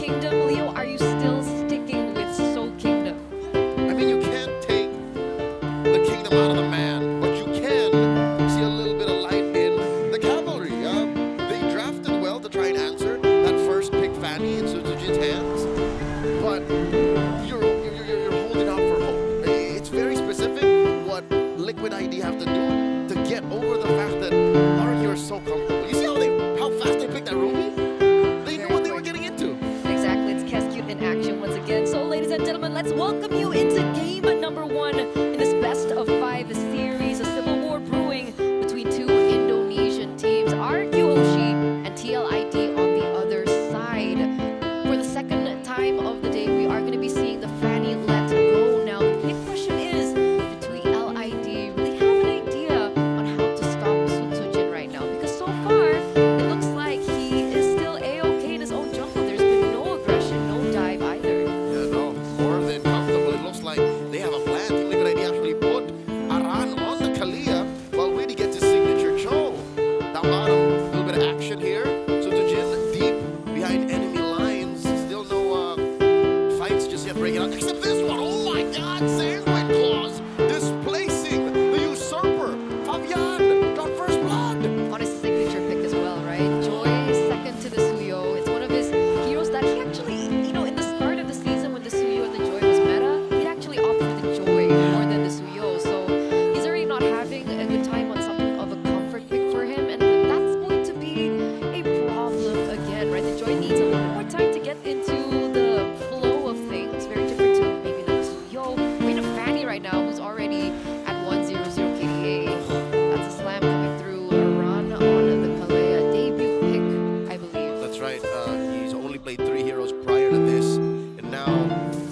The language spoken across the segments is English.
Kingdom. Leo, are you still sticking with Soul Kingdom? I mean, you can't take the kingdom out of the man, but you can see a little bit of light in the cavalry. They drafted well to try and answer that first pick Fanny in Sujin's hands, but you're holding out for hope. It's very specific what Liquid ID have to do to get over the fact that RRQ are so comfortable. You see how fast they picked that Ruby? They knew what they were getting into. Exactly, it's Keskut in action once again. So ladies and gentlemen, let's welcome you into game number 1 in this best of 5 series. A civil war brewing between two Indonesian teams, RRQ Oshi and TLID on the other side. For the second time of the day, we are going to be seeing the Fanny let go. Now, the big question is, do TLID really have an idea on how to stop Sun Sujin right now? Because so far, it looks like he is still A-okay in his own jungle. There's been no aggression, no dive either. Yeah, no, more than comfortable. It looks like they have a plan. Team Liquid ID actually put Aran on the Kalia while Witty gets his signature Cho. Down bottom, a little bit of action here. So Jin deep behind enemy lines. Still no fights just yet breaking out. Except this one. Oh my god, Sandwich Claws displacing the usurper. Fabian got first blood. On his signature pick as well, right? Joy second to the Suyo. It's one of his heroes that he actually, in the start of the season when the Suyo and the Joy was meta, he'd actually opt for the Joy more than the Suyo. So he's already not having a good time on something of a comfort pick for him, and that's going to be a problem again, right? The Joy needs a little bit more time to get into the flow of things. Very different to maybe the Suyo. We're in a Fanny right now who's already at 100 KDA. That's a slam coming through. A run on the Kalea debut pick, I believe. That's right. He's only played 3 heroes prior to this, and now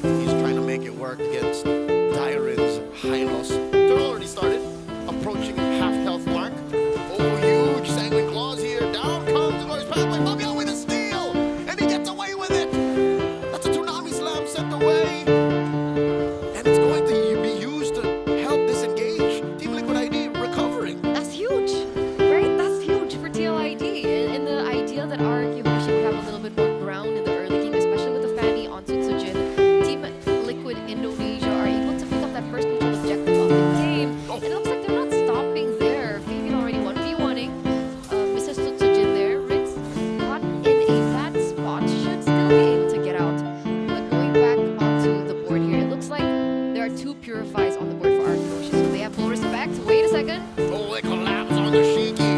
he's trying to make it work against Dyron's Hylos. They're already started, approaching half health mark. Oh, huge Sanguine Claws here. Down comes the voice pathway. Fabian with a steal, and he gets away with it. That's a Tsunami Slam sent away, and it's going to be used to help disengage Team Liquid ID recovering. That's huge, right? That's huge for TLID. And the idea that RRQ should have a little bit more ground in the early game, especially with the Fanny on Sutsujin. Team Liquid Indonesia are able to pick up that first control objective of the game. And it looks like they're not stopping there. Fabian already 1v1ing Mr. Sutsujin there. Ritz caught in a bad spot, should still be able to get out. But going back onto the board here, it looks like there are 2 Purifies on the board for RRQ. So they have full respect. Wait a second. Oh, they collapse on the Shiki.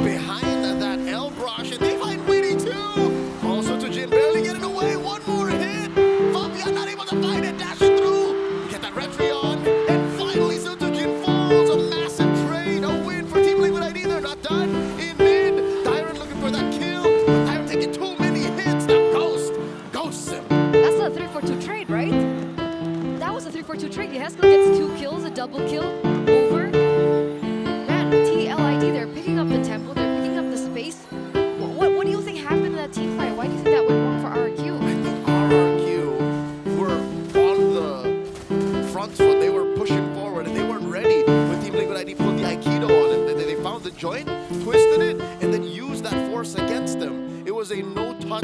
Behind that L brush, and they find Witty too. Also to Jin barely getting away. One more hit. Fabian not able to find it. Dashing through. Get that retry on. And finally, Sutujin falls. A massive trade. A win for Team Liquid ID. They're not done. In mid. Dyron looking for that kill. Dyron taking too many hits. That ghosts him. That's a 3-4-2 trade, right? That was a 3-4-2 trade. Haskell gets 2 kills, a double kill over. Man, TLID, they're picking up the tempo, they're picking up the space. What do you think happened in that team fight? Why do you think that went wrong for RRQ? I think RRQ were on the front foot. They were pushing forward, and they weren't ready when Team Liquid ID put the Aikido on it. They found the joint, twisted it, and then used that force against them. It was a no-touch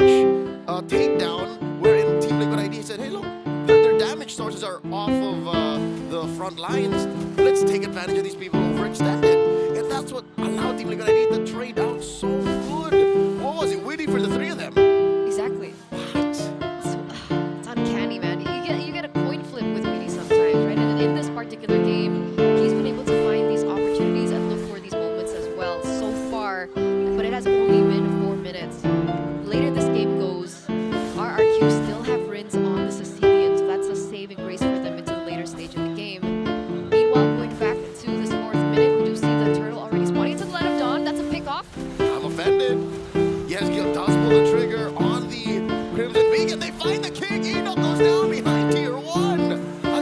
takedown, wherein Team Liquid ID said, hey, look, their damage sources are off of the front lines. Let's take advantage of these people overextended. And that's what allowed Team Liquid ID to trade out so good. What was it? Witty for the 3 of them. Exactly. What? It's uncanny, man. You get a coin flip with Weedy sometimes, right? And in this particular game, he's been able to find these opportunities and look for these moments as well so far. But it has only been 4 minutes. Later this game goes, RRQ still have Rins on the Sicilian, so that's a saving grace for them into the later stage of the game. Meanwhile, going back to this 4th minute, we do see the turtle already spawning into the Light of Dawn. That's a pickoff. I'm offended. Yes, Gil does pull the trigger on the Crimson Beacon. They find the king. Eno goes down behind tier 1.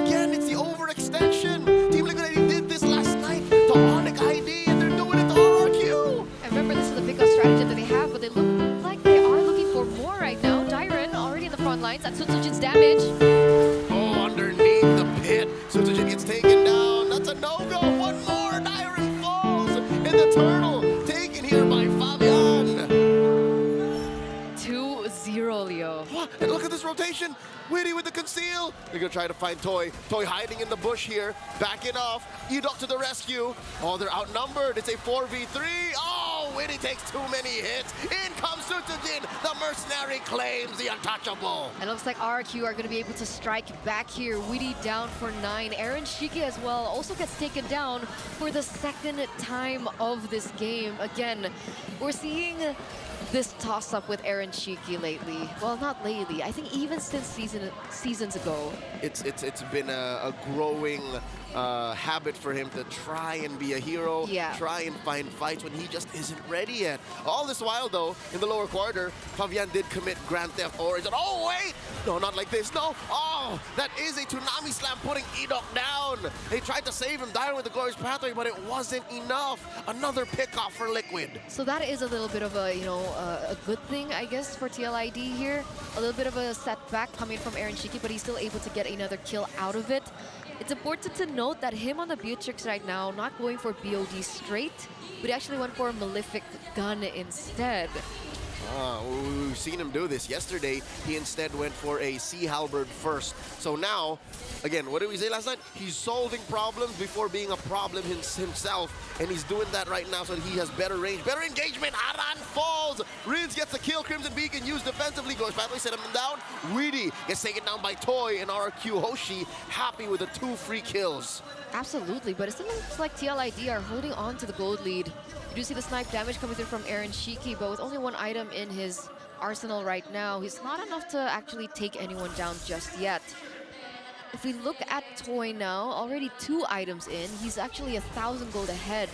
Again, it's the overextension. Team Liquid ID did this last night to Onyx ID, and they're doing it to RRQ. And remember, this is the pickup strategy that they have, but they look like they are looking for more right now. Dyron already in the front lines. That's Sutsujin's damage. Oh, underneath the pit. Sutujin gets taken down. That's a no-go. One more. Dyron falls. And the turtle taken here by Fabian. 2-0, Leo. And look at this rotation. Witty with the conceal. They're going to try to find Toy. Toy hiding in the bush here. Backing off. Edok to the rescue. Oh, they're outnumbered. It's a 4v3. Oh, Witty takes too many hits. In comes Sutsujin. The mercenary claims the untouchable. And it looks like RRQ are going to be able to strike back here. Witty down for 9. Aaron Shiki as well also gets taken down for the second time of this game. Again, we're seeing this toss-up with Aaron Shiki lately. Well, not lately. I think even since seasons ago. It's been a growing habit for him to try and be a hero, try and find fights when he just isn't ready yet. All this while, though, in the lower quarter, Fabian did commit Grand Theft Origin. Oh, wait! No, not like this. No! Oh, that is a Tsunami Slam putting Edok down. They tried to save him, dying with the Glorious Pathway, but it wasn't enough. Another pick-off for Liquid. So that is a little bit of a, a good thing, I guess, for TLID here. A little bit of a setback coming from Aaron Shiki, but he's still able to get another kill out of it. It's important to note that him on the Beatrix right now, not going for BOD straight, but he actually went for a Malefic Gun instead. We've seen him do this. Yesterday, he instead went for a Sea Halberd first. So now, again, what did we say last night? He's solving problems before being a problem himself. And he's doing that right now so that he has better range, better engagement. Aran falls. Riz gets the kill. Crimson Beacon used defensively. Glorious Pathway set him down. Weedy gets taken down by Toy and RRQ. Hoshi happy with the 2 free kills. Absolutely, but it still looks like TLID are holding on to the gold lead. You do see the snipe damage coming through from Aaron Shiki, but with only 1 item in his arsenal right now, he's not enough to actually take anyone down just yet. If we look at Toy now, already 2 items in, he's actually 1,000 gold ahead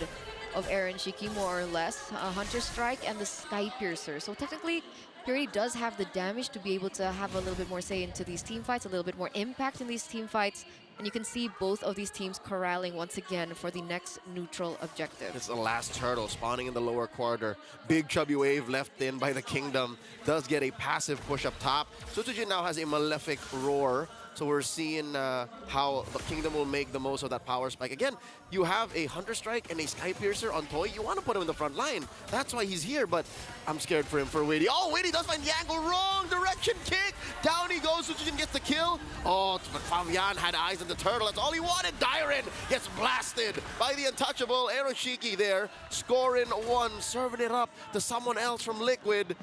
of Aaron Shiki, more or less. A Hunter Strike and the Sky Piercer. So technically, he already does have the damage to be able to have a little bit more say into these team fights, a little bit more impact in these team fights. And you can see both of these teams corralling once again for the next neutral objective. It's the last turtle spawning in the lower quarter. Big chubby wave left in by the Kingdom. Does get a passive push up top. Sutsujin now has a Malefic Roar. So we're seeing how the Kingdom will make the most of that power spike. Again, you have a Hunter Strike and a Sky Piercer on Toy. You want to put him in the front line. That's why he's here, but I'm scared for him for Witty. Oh, Witty does find the angle. Wrong direction kick. Down he goes. Sutsujin gets the kill. Oh, but Fabian had eyes on the turtle. That's all he wanted. Dairen gets blasted by the untouchable Aaron Shiki there. Scoring 1, serving it up to someone else from Liquid.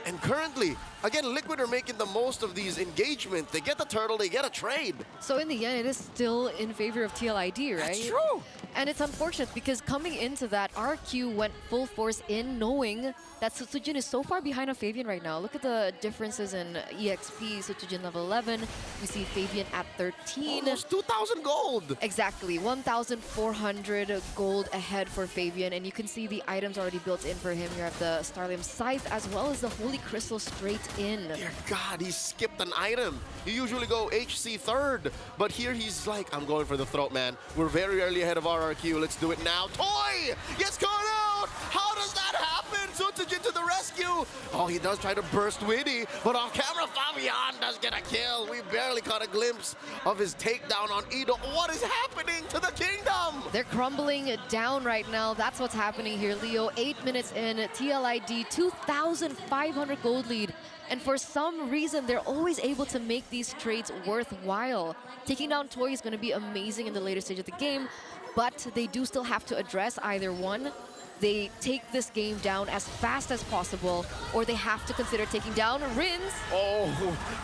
And currently, again, Liquid are making the most of these engagements. They get the turtle, they get a trade. So in the end, it is still in favor of TLID, right? That's true. And it's unfortunate because coming into that, RQ went full force in knowing that Sutsujin is so far behind on Fabian right now. Look at the differences in EXP. Sutsujin level 11. We see Fabian at 13. Almost 2,000 gold. Exactly. 1,400 gold ahead for Fabian. And you can see the items already built in for him. You have the Starlium Scythe as well as the Holy Crystal straight in. Dear God, he skipped an item. You usually go HC third. But here he's like, I'm going for the throat, man. We're very early ahead of RRQ. Let's do it now. Toy gets caught out. How does that happen? Sutsujin to the rescue. Oh, he does try to burst Witty, but off camera, Fabian does get a kill. We barely caught a glimpse of his takedown on Edok. What is happening to the Kingdom? They're crumbling down right now. That's what's happening here, Leo. 8 minutes in, TLID, 2,500 gold lead. And for some reason, they're always able to make these trades worthwhile. Taking down Toy is going to be amazing in the later stage of the game, but they do still have to address either one. They take this game down as fast as possible, or they have to consider taking down Rins. Oh,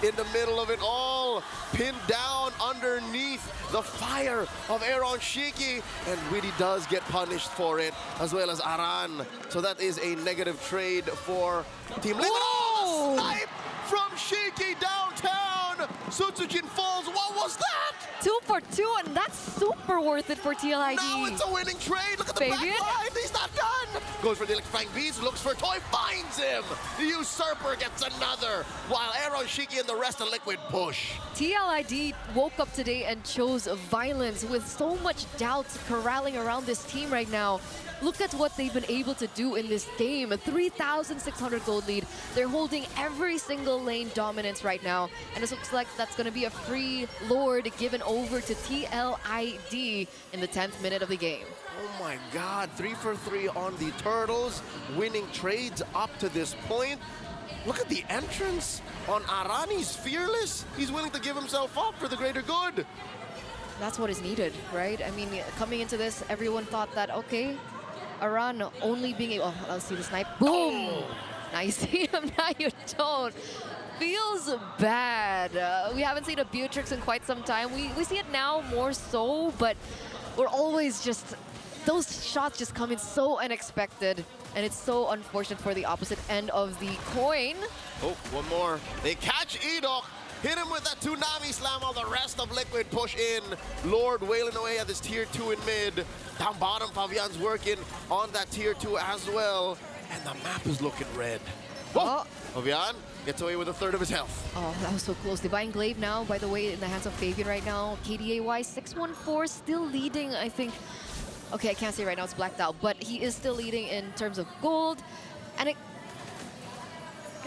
in the middle of it all, pinned down underneath the fire of Aaron Shiki, and Witty does get punished for it, as well as Aran. So that is a negative trade for Team Liquid. Oh, the snipe from Shiki downtown. Sutsujin falls. What was that? 2 for 2, and that's super worth it for TLID. Now it's a winning trade. Look at the Fabian? back line. He's not done. Goes for the electrifying beast. Looks for Toy. Finds him. The Usurper gets another. While Aaron Shiki and the rest of Liquid push. TLID woke up today and chose violence with so much doubt corralling around this team right now. Look at what they've been able to do in this game. A 3,600 gold lead. They're holding every single lane dominance right now. And it looks like that's going to be a free Lord given over to TLID in the 10th minute of the game. Oh my God, 3 for 3 on the Turtles, winning trades up to this point. look at the entrance on Aran. He's fearless. He's willing to give himself up for the greater good. That's what is needed, right? I mean, coming into this, everyone thought that, okay, Aran only being able... Oh, let's see the snipe. Boom! Now you see him, now you don't. Feels bad. We haven't seen a Beatrix in quite some time. We see it now more so, but we're always just... Those shots just come in so unexpected, and it's so unfortunate for the opposite end of the coin. Oh, one more. They catch Edok. Hit him with that Toonami slam while the rest of Liquid push in. Lord wailing away at this tier 2 in mid. Down bottom, Fabian's working on that tier 2 as well. And the map is looking red. Oh. Fabian gets away with a third of his health. Oh, that was so close. Divine Glaive now, by the way, in the hands of Fabian right now. KDA-wise, 614, still leading, I think. Okay, I can't say right now, it's blacked out, but he is still leading in terms of gold. And it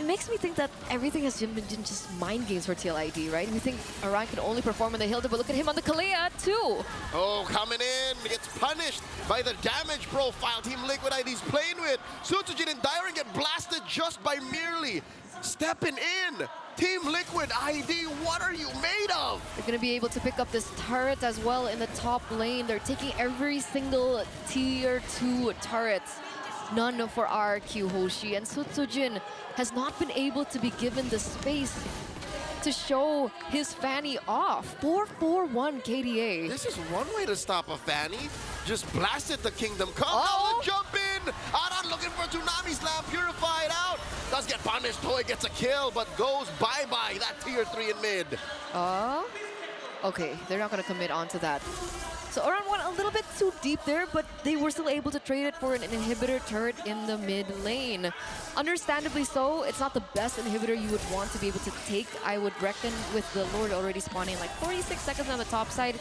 makes me think that everything has been just mind games for TLID, right? We think Aran can only perform on the Hilda, but look at him on the Kalea too. Oh, coming in, gets punished by the damage profile Team Liquid ID's playing with. Sutsujin and Dyron get blasted just by merely stepping in. Team Liquid ID, what are you made of? They're going to be able to pick up this turret as well in the top lane. They're taking every single tier 2 turrets. None for RRQ Hoshi, and Sutsujin has not been able to be given the space to show his Fanny off. 4-4-1 KDA. This is one way to stop a Fanny. Just blast it, the Kingdom Come. Oh. Now the jump in. Aran looking for Toonami Slam, purified out. Does get punished. Toy gets a kill, but goes bye-bye. That tier 3 in mid. Okay, they're not going to commit onto that. So Aran went a little bit too deep there, but they were still able to trade it for an inhibitor turret in the mid lane. Understandably so, it's not the best inhibitor you would want to be able to take. I would reckon with the Lord already spawning like 46 seconds on the top side,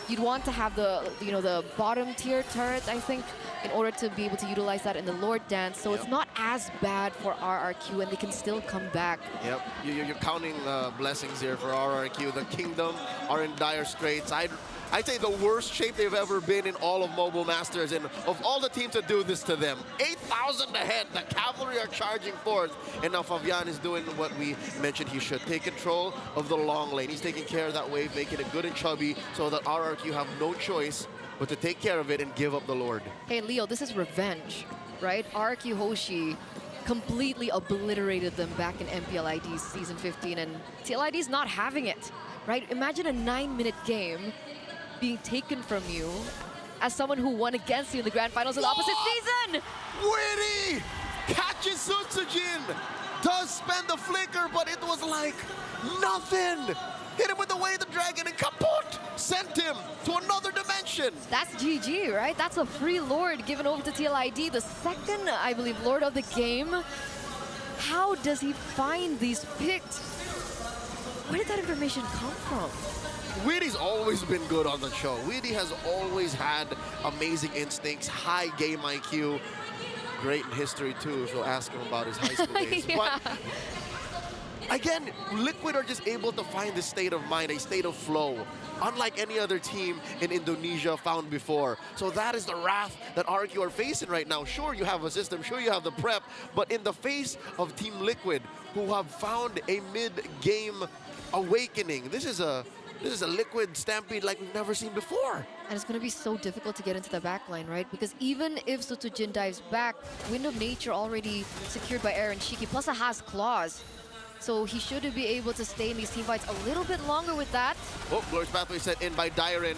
you'd want to have the the bottom tier turret, I think, in order to be able to utilize that in the Lord dance. So it's not as bad for RRQ, and they can still come back. Yep, you're counting blessings here for RRQ. The Kingdom are in dire straits. I'd say the worst shape they've ever been in all of Mobile Masters, and of all the teams that do this to them, 8,000 ahead, the Cavalry are charging forth, and now Fabian is doing what we mentioned he should. Take control of the long lane. He's taking care of that wave, making it good and chubby, so that RRQ have no choice but to take care of it and give up the Lord. Hey, Leo, this is revenge, right? RRQ Hoshi completely obliterated them back in MPLID's Season 15, and TLID's not having it, right? Imagine a 9-minute game being taken from you as someone who won against you in the grand finals of the opposite season. Witty catches Sutsujin, does spend the flicker, but it was like nothing. Hit him with the Way of the Dragon and kaput! Sent him to another dimension. That's GG, right? That's a free Lord given over to TLID, the second, I believe, Lord of the game. How does he find these picks? Where did that information come from? Witty's always been good on the show. Witty has always had amazing instincts, high game IQ. Great in history too, so ask him about his high school days. Yeah. But again, Liquid are just able to find this state of mind, a state of flow, unlike any other team in Indonesia found before. So that is the wrath that RRQ are facing right now. Sure, you have a system, sure you have the prep, but in the face of Team Liquid, who have found a mid-game awakening, this is a Liquid Stampede like we've never seen before. And it's going to be so difficult to get into the backline, right? Because even if Sutsujin dives back, Wind of Nature already secured by Aaron Shiki, plus it has claws. So he should be able to stay in these teamfights a little bit longer with that. Oh, Glorious Pathway set in by Dyron.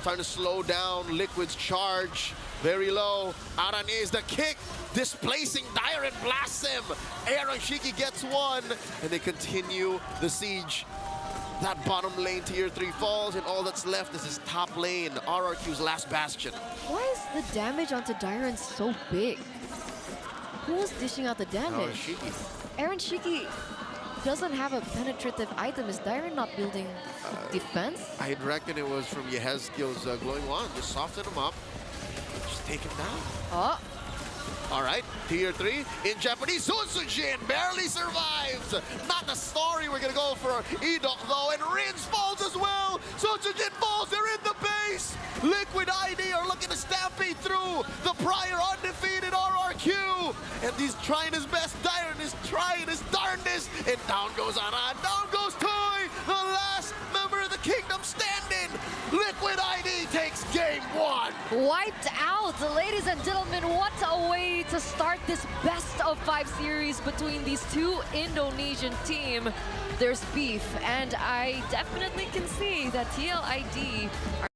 Trying to slow down Liquid's charge. Very low. Aran is the kick. Displacing Dyron, blasts him. Aaron Shiki gets one. And they continue the siege. That bottom lane tier 3 falls, and all that's left is his top lane, RRQ's last bastion. Why is the damage onto Dyron so big? Who was dishing out the damage? Shiki. Aaron Shiki doesn't have a penetrative item. Is Dyron not building defense? I'd reckon it was from Yehezkiel's glowing wand. Just soften him up. Just take him down. Oh. All right, tier 3 in Japanese. Sutsujin barely survives. Not the story we're gonna go for Edok though, and Rins falls as well. Sutsujin falls, they're in the base. Liquid ID are looking to stampede through the prior undefeated RRQ. And he's trying his best. Dyron is trying his darndest goodness! And down goes Ara, and down goes Toy! The last member of the kingdom standing! Liquid ID takes game one! Wiped out, ladies and gentlemen. What a way to start this best of 5 series between these two Indonesian team. There's beef, and I definitely can see that TLID are